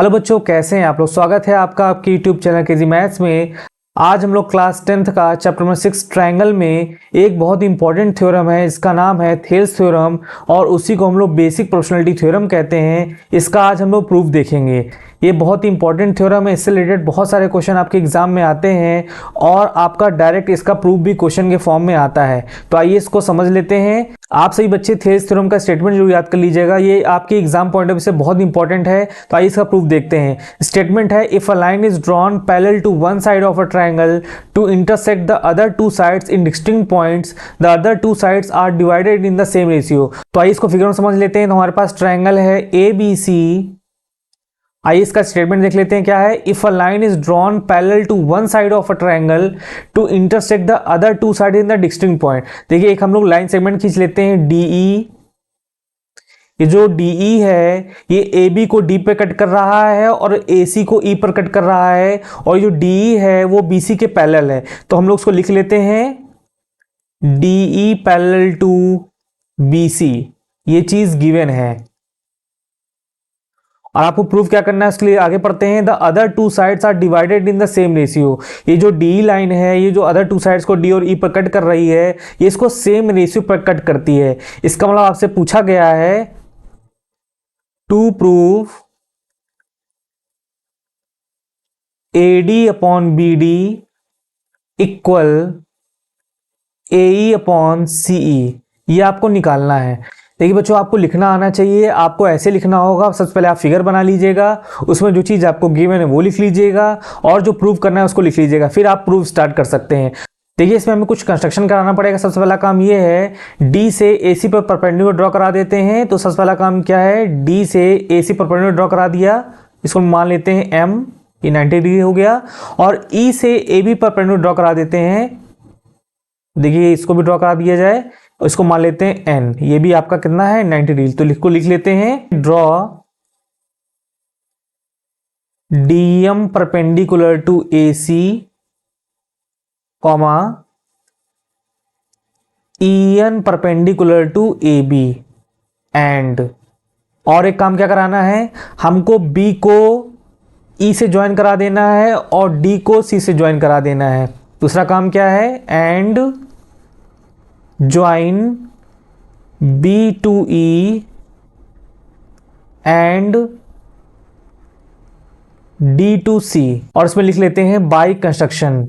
Hello बच्चों, कैसे हैं आप लोग। स्वागत है आपका आपके यूट्यूब चैनल केजी मैथ्स में। आज हम लोग क्लास 10th का चैप्टर नंबर 6 ट्रायंगल में एक बहुत इंपॉर्टेंट थ्योरम है, इसका नाम है थेल्स थ्योरम और उसी को हम लोग बेसिक प्रोपोर्शनलिटी थ्योरम कहते हैं। इसका आज हम लोग प्रूफ देखेंगे। ये बहुत इंपॉर्टेंट थ्योरम है, इससे रिलेटेड बहुत सारे क्वेश्चन आपके एग्जाम में आते हैं और आपका डायरेक्ट इसका प्रूफ भी क्वेश्चन के फॉर्म में आता है। तो आइए इसको समझ लेते हैं। आप सभी बच्चे थेल्स थ्योरम का स्टेटमेंट जरूर याद कर लीजिएगा, ये आपके एग्जाम पॉइंट ऑफ व्यू से बहुत इंपॉर्टेंट है। तो आइए इसका प्रूफ देखते हैं। स्टेटमेंट है, if a line is drawn parallel to one side of a triangle to intersect the other to sides in distinct points, the other to sides are divided in the same ratio. तो आइए इसको figure में समझ लेते हैं। तो हमारे पास triangle है ए बी सी। आइए इसका स्टेटमेंट देख लेते हैं क्या है। If a line is drawn parallel to one side of a triangle to intersect the other two side in the distinct point. देखिए एक हम लोग लाइन सेगमेंट खींच लेते हैं डीई। ये जो डीई है ये ए बी को डी पे कट कर रहा है और ए सी को ई पर कट कर रहा है, और जो डीई है वो बी सी के पैरेलल है। तो हम लोग उसको लिख लेते हैं DE parallel to B C. ये चीज गिवन है और आपको प्रूफ क्या करना है उसके लिए आगे पढ़ते हैं। The other to sides are divided in the same ratio. ये जो डी लाइन है, ये जो अदर टू साइड्स को डी और ई पर कट कर रही है, ये इसको सेम रेशियो पर कट करती है। इसका मतलब आपसे पूछा गया है to prove AD upon BD equal AE upon CE। ये आपको निकालना है। देखिए बच्चों, आपको लिखना आना चाहिए। आपको ऐसे लिखना होगा, सबसे पहले आप फिगर बना लीजिएगा, उसमें जो चीज़ आपको गिवन है वो लिख लीजिएगा और जो प्रूव करना है उसको लिख लीजिएगा, फिर आप प्रूफ स्टार्ट कर सकते हैं। देखिए इसमें हमें कुछ कंस्ट्रक्शन कराना पड़ेगा। सबसे पहला काम ये है, डी से AC पर परपेंडिकुलर ड्रॉ करा देते हैं। तो सबसे पहला काम क्या है, डी से AC परपेंडिकुलर ड्रॉ करा दिया, इसको मान लेते हैं M, ये 90 डिग्री हो गया। और E से AB परपेंडिकुलर ड्रॉ करा देते हैं। देखिए इसको भी ड्रॉ करा दिया जाए, इसको मान लेते हैं N, ये भी आपका कितना है 90 डिग्री। तो लिख लेते हैं draw DM perpendicular to AC comma EN perpendicular to AB and. और एक काम क्या कराना है, हमको B को E से ज्वाइन करा देना है और D को C से ज्वाइन करा देना है। दूसरा काम क्या है, and join B to E and D to C। और इसमें लिख लेते हैं बाई कंस्ट्रक्शन।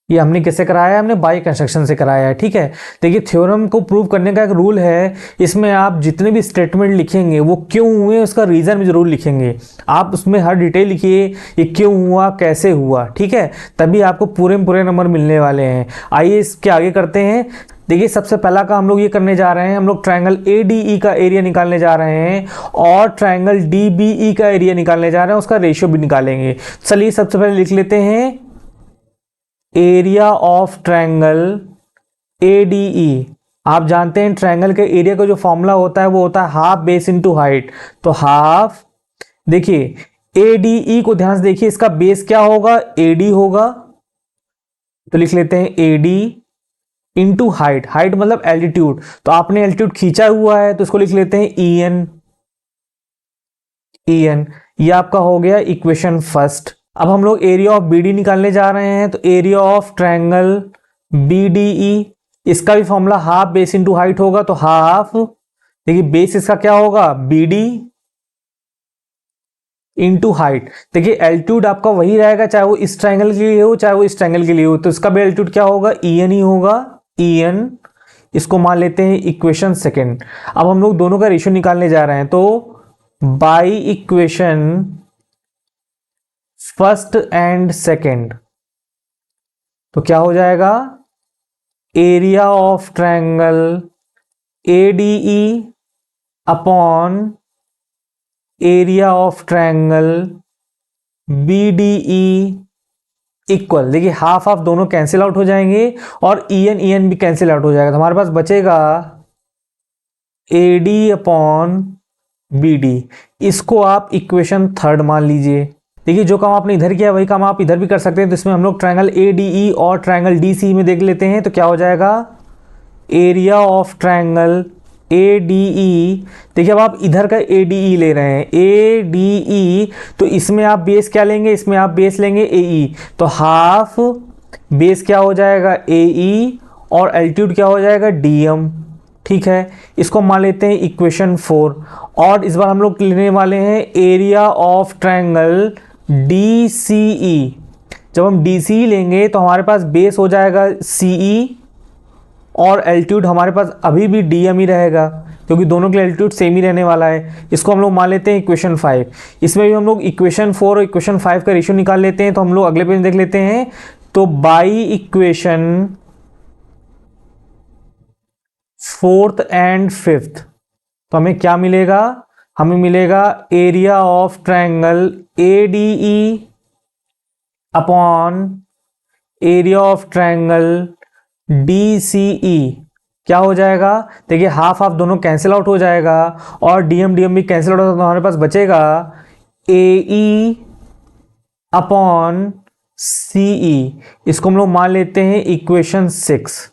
ये हमने कैसे कराया है, हमने बाई कंस्ट्रक्शन से कराया है। ठीक है, देखिए थ्योरम को प्रूव करने का एक रूल है, इसमें आप जितने भी स्टेटमेंट लिखेंगे वो क्यों हुए उसका रीजन भी जरूर लिखेंगे। आप उसमें हर डिटेल लिखिए, ये क्यों हुआ, कैसे हुआ। ठीक है, तभी आपको पूरे नंबर मिलने वाले हैं। आइए इसके आगे करते हैं। देखिए सबसे पहला का हम लोग ये करने जा रहे हैं, हम लोग ट्रायंगल ADE का एरिया निकालने जा रहे हैं और ट्रायंगल DBE का एरिया निकालने जा रहे हैं, उसका रेशियो भी निकालेंगे। चलिए सबसे पहले लिख लेते हैं एरिया ऑफ ट्रायंगल ADE। आप जानते हैं ट्रायंगल के एरिया का जो फॉर्मूला होता है वो होता है हाफ बेस इनटू हाइट। तो हाफ, देखिए ADE को ध्यान से देखिए, इसका बेस क्या होगा, AD होगा। तो लिख लेते हैं AD इनटू हाइट। हाइट मतलब एल्टीट्यूड, तो आपने एल्टीट्यूड खींचा हुआ है तो इसको लिख लेते हैं EN। ये आपका हो गया इक्वेशन फर्स्ट। अब हम लोग एरिया ऑफ BD निकालने जा रहे हैं। तो एरिया ऑफ ट्रायंगल BDE, इसका भी formula half base into height होगा। तो हाफ, देखिए बेस इसका क्या होगा BD इनटू हाइट। देखिए एल्टीट्यूड आपका वही रहेगा, चाहे वो इस ट्रायंगल के लिए हो चाहे वो इस ट्रायंगल के लिए हो, तो इसका भी एल्टीट्यूड क्या होगा, EN ही होगा, EN। इसको मान लेते हैं इक्वेशन सेकेंड। अब हम लोग दोनों का रेशियो निकालने जा रहे हैं। तो by equation first and second, तो क्या हो जाएगा, area of triangle ADE upon area of triangle BDE equal. देखिए हाफ हाफ दोनों कैंसिल आउट हो जाएंगे और EN भी कैंसिल आउट हो जाएगा। तो हमारे पास बचेगा AD अपॉन BD। इसको आप इक्वेशन थर्ड मान लीजिए। देखिए जो काम आपने इधर किया वही काम आप इधर भी कर सकते हैं। तो इसमें हम लोग ट्रायंगल ADE और ट्रायंगल DCE में देख लेते हैं। तो क्या हो जाएगा, area of triangle A D ई, देखिए अब आप इधर का ए डी ई ले रहे हैं, ए डी ई, तो इसमें आप बेस क्या लेंगे, इसमें आप बेस लेंगे ए ई, तो हाफ बेस क्या हो जाएगा ए ई और एल्टीट्यूड क्या हो जाएगा डी एम। ठीक है, इसको मान लेते हैं इक्वेशन 4। और इस बार हम लोग लेने वाले हैं area of triangle D C E. जब हम डी सी ई लेंगे तो हमारे पास बेस हो जाएगा सी ई और एल्टीट्यूड हमारे पास अभी भी डी एम ही रहेगा, क्योंकि दोनों के एल्टीट्यूड सेम ही रहने वाला है। इसको हम लोग मान लेते हैं इक्वेशन 5। इसमें भी हम लोग इक्वेशन 4 और इक्वेशन 5 का रेशियो निकाल लेते हैं। तो हम लोग अगले पेज देख लेते हैं। तो by equation 4th and 5th तो हमें क्या मिलेगा, हमें मिलेगा area of triangle A D E upon area of triangle D C E. क्या हो जाएगा, देखिए हाफ हाफ दोनों कैंसिल आउट हो जाएगा और डीएम डीएम भी कैंसिल आउट होगा, तो हमारे पास बचेगा ए ई अपॉन सी ई। इसको हम लोग मान लेते हैं इक्वेशन 6।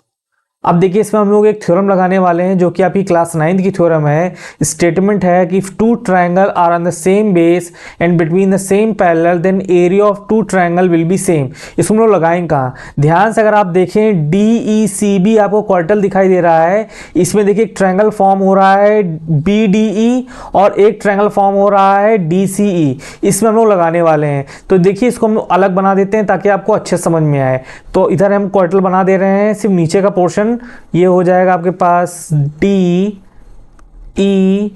अब देखिए इसमें हम लोग एक थ्योरम लगाने वाले हैं जो कि आपकी क्लास 9th की थ्योरम है। स्टेटमेंट है कि if two triangle are on the same base and between the same parallel then area of two triangle will be same. इसको हम लोग लगाएंगे कहाँ, ध्यान से अगर आप देखें डी ई सी बी आपको क्वार्टल दिखाई दे रहा है। इसमें देखिए एक ट्रायंगल फॉर्म हो रहा है बी डी ई और एक ट्रायंगल फॉर्म हो रहा है डी सी ई। इसमें हम लोग लगाने वाले हैं। तो देखिए इसको हम अलग बना देते हैं ताकि आपको अच्छे समझ में आए। तो इधर हम क्वार्टल बना दे रहे हैं, सिर्फ नीचे का पोर्शन ये हो जाएगा आपके पास डी ई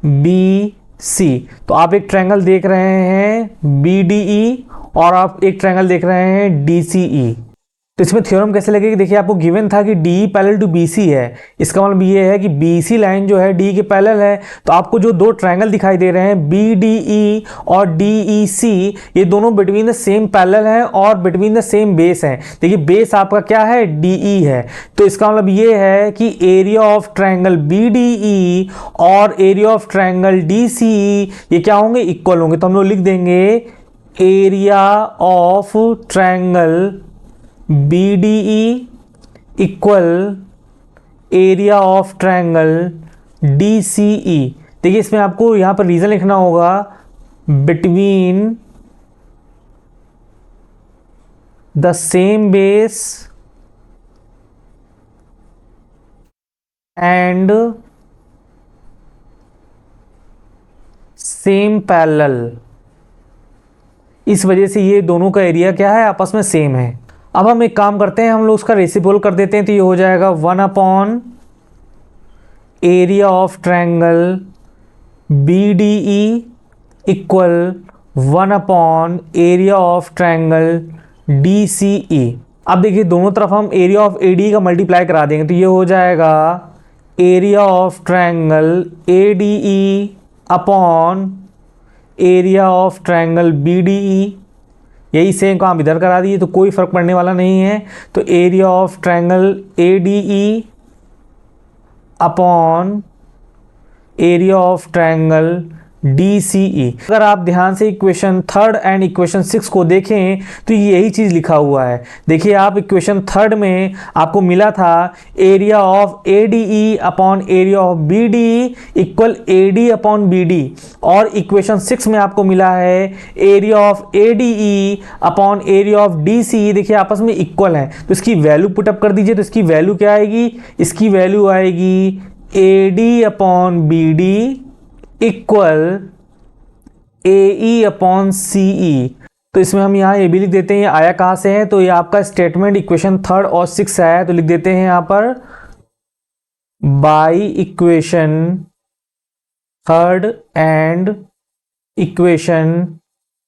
बी सी। तो आप एक ट्रायंगल देख रहे हैं बी डी ई और आप एक ट्रायंगल देख रहे हैं डी सी ई। तो इसमें थ्योरम कैसे लगेगी, देखिए आपको गिवन था कि D parallel to B C है। इसका मतलब ये है कि बी सी लाइन जो है डी के पैरेलल है। तो आपको जो दो ट्रायंगल दिखाई दे रहे हैं बी डी ई और डी ई सी, ये दोनों बिटवीन द सेम पैरेलल है और बिटवीन द सेम बेस है। देखिए बेस आपका क्या है डी ई है। तो इसका मतलब ये है कि area of triangle B D E और area of triangle D C E ये क्या होंगे, इक्वल होंगे। तो हम लोग लिख देंगे area of triangle B D E equal area of triangle D C E. देखिए इसमें आपको यहां पर रीजन लिखना होगा between the same base and same parallel. इस वजह से ये दोनों का एरिया क्या है, आपस में सेम है। अब हम एक काम करते हैं, हम लोग उसका रेसिप्रोकल कर देते हैं। तो ये हो जाएगा 1 upon area of triangle B D E equal 1 upon area of triangle D C E. अब देखिए दोनों तरफ हम एरिया ऑफ ए डी का मल्टीप्लाई करा देंगे। तो ये हो जाएगा area of triangle A D E upon area of triangle B D E. यही सेम काम इधर करा दिए तो कोई फर्क पड़ने वाला नहीं है। तो area of triangle A D E upon area of triangle D C E. अगर आप ध्यान से इक्वेशन 3rd एंड इक्वेशन 6 को देखें तो यही चीज़ लिखा हुआ है। देखिए आप इक्वेशन 3rd में आपको मिला था area of A D E upon area of B D E equal A D upon B D, और इक्वेशन 6 में आपको मिला है area of A D E upon area of D C E. देखिए आपस में इक्वल है। तो इसकी वैल्यू पुटअप कर दीजिए। तो इसकी वैल्यू क्या आएगी, इसकी वैल्यू आएगी A D upon B D equal A E upon C E. तो इसमें हम यहाँ ये भी लिख देते हैं, ये आया कहाँ से है, तो ये आपका स्टेटमेंट इक्वेशन 3rd और 6 है। तो लिख देते हैं यहाँ पर by equation 3rd and equation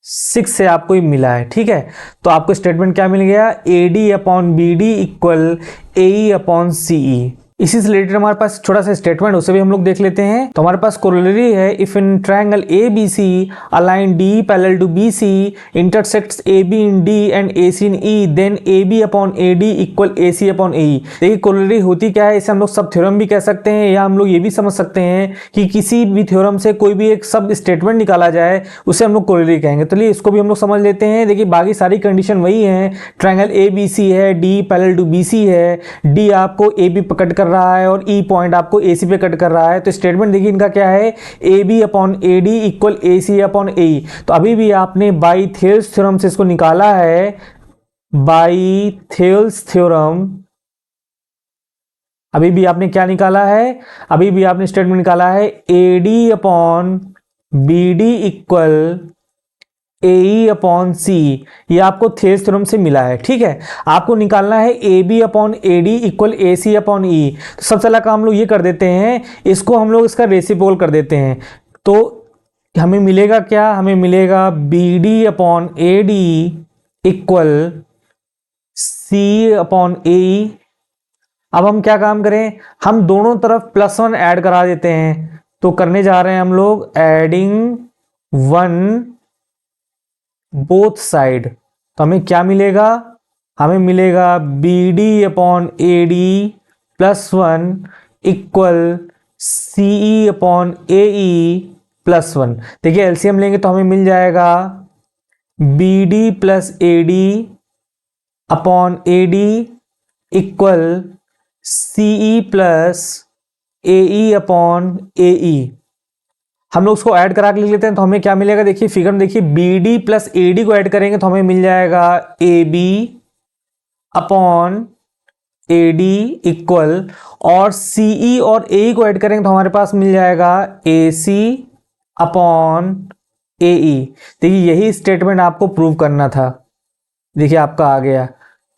6 से आपको ये मिला है। ठीक है, तो आपको स्टेटमेंट क्या मिल गया, A D upon B D equal A E upon C E. इसी से रिलेटेड हमारे पास छोटा सा स्टेटमेंट, उसे भी हम लोग देख लेते हैं। तो हमारे पास कोरोलरी है, if in triangle A B C a line D parallel to B C intersects A B in D and A C in E, then A B upon A D equal A C upon A E. देखिए corollary होती क्या है, इसे हम लोग सब theorem भी कह सकते हैं, या हम लोग ये भी समझ सकते हैं कि किसी भी थ्योरम से कोई भी एक सब स्टेटमेंट निकाला जाए उसे हम लोग कोरोलरी कहेंगे। तो चलिए इसको भी हम लोग समझ लेते हैं। देखिए बाकी सारी कंडीशन वही है, ट्रायंगल ए बी सी है, D parallel to B C है, डी आपको ए बी पकड़ कर रहा है और ई पॉइंट आपको ए सी पे कट कर रहा है। तो स्टेटमेंट देखिए इनका क्या है, A B upon A D equal A C upon A E. तो अभी भी आपने बाई थेल्स थ्योरम से इसको निकाला है, बाई थेल्स थ्योरम। अभी भी आपने क्या निकाला है, अभी भी आपने स्टेटमेंट निकाला है A D upon B D equal A E upon C. ये आपको थेल्स थ्योरम से मिला है, ठीक है। आपको निकालना है A B upon A D equal A C upon E. तो सबसे पहला काम हम लोग ये कर देते हैं, इसको हम लोग इसका रेसिप्रोकल कर देते हैं। तो हमें मिलेगा क्या, हमें मिलेगा B D upon A D equal C upon A E. अब हम क्या काम करें, हम दोनों तरफ +1 ऐड करा देते हैं। तो करने जा रहे हैं हम लोग एडिंग 1 बोथ साइड। तो हमें क्या मिलेगा, हमें मिलेगा B D upon A D +1 equal C E upon A E +1। देखिए एलसीएम लेंगे तो हमें मिल जाएगा B D plus A D upon A D equal C E plus A E upon A E. हम लोग उसको ऐड करा के लिख लेते हैं। तो हमें क्या मिलेगा, देखिए फिगर में देखिए B D plus A D को ऐड करेंगे तो हमें मिल जाएगा A B upon A D equal, और सी ई और ए ई को ऐड करेंगे तो हमारे पास मिल जाएगा ए सी अपॉन ए ई। देखिए यही स्टेटमेंट आपको प्रूव करना था, देखिए आपका आ गया।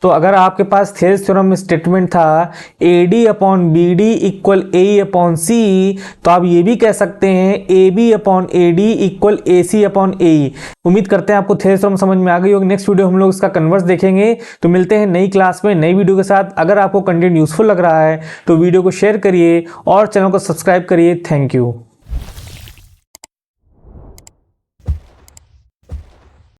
तो अगर आपके पास थेल्स थ्योरम में स्टेटमेंट था A D upon B D equal A E upon C, तो आप ये भी कह सकते हैं A B upon A D equal A C upon A E. उम्मीद करते हैं आपको थेल्स थ्योरम समझ में आ गई होगी। नेक्स्ट वीडियो हम लोग इसका कन्वर्स देखेंगे। तो मिलते हैं नई क्लास में नई वीडियो के साथ। अगर आपको कंटेंट यूजफुल लग रहा है तो वीडियो को शेयर करिए और चैनल को सब्सक्राइब करिए। Thank you.